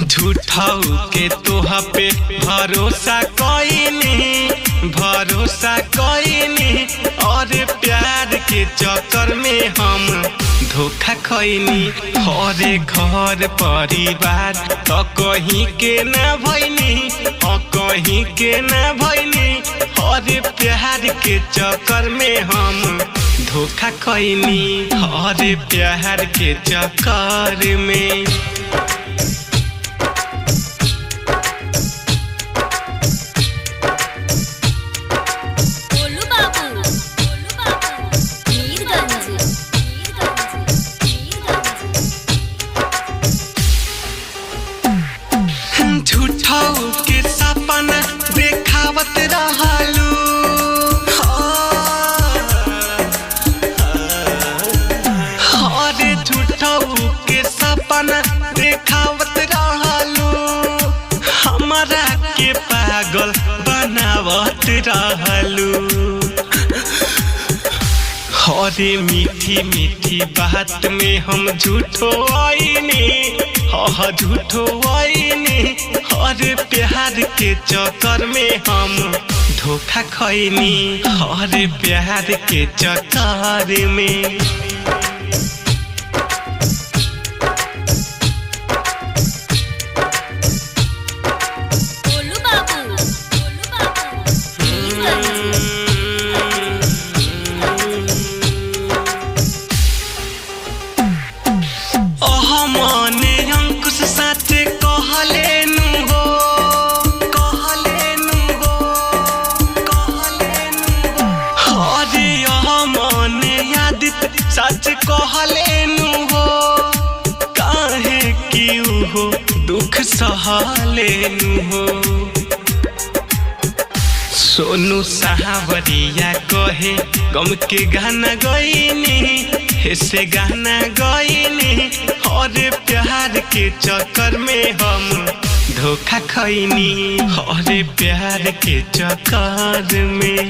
झूठाऊ के तोहा पे भरोसा कईनी और प्यार के चक्कर में हम धोखा खईनी। और घर परिवार तो कहीं के ना भईनी और प्यार के चक्कर में हम धोखा खईनी और प्यार के चक्कर में। झूठाऊ के सपना देखावत रहलू, और झूठाऊ के सपना देखावत रहलू, हमरा के पागल बनावत रहलू। और मीठी मीठी बात में हम झूठो आईनी और प्यार के चक्कर में हम धोखा खईनी और प्यार के चक्कर में। सच कहलेनु हो काहे कि हो दुख सहलेनु हो। सोनू सावरिया कहे गम के गाना गईनी से गाना गईनी और प्यार के चक्कर में हम धोखा खईनी और प्यार के चक्कर में।